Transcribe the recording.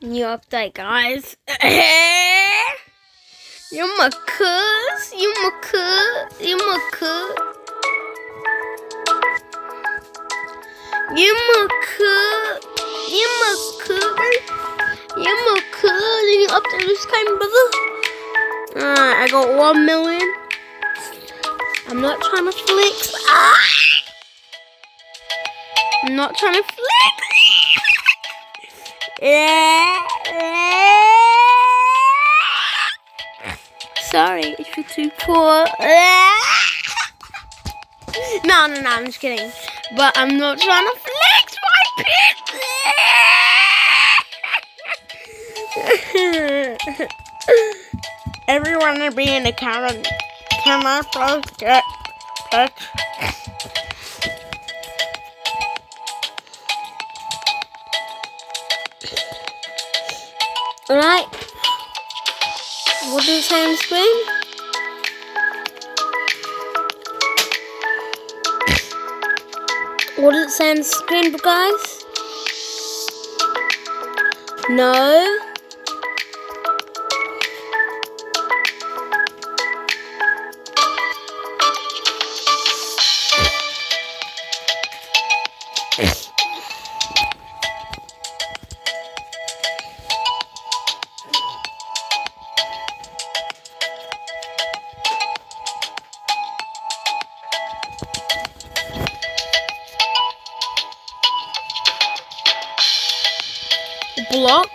New update, guys. You're my cuz. You're my cuz. You're my cuz. You're my cuz. You're my cuz. You're my cuz. New update just came, brother. I got 1 million. I'm not trying to flex. I'm not trying to flex. Sorry if you're too poor. No, I'm just kidding. But I'm not trying to flex my pits. Everyone will be in the comment. Can I please get pets? Alright. What does it say on the screen? What does it say on the screen, guys? No. Block.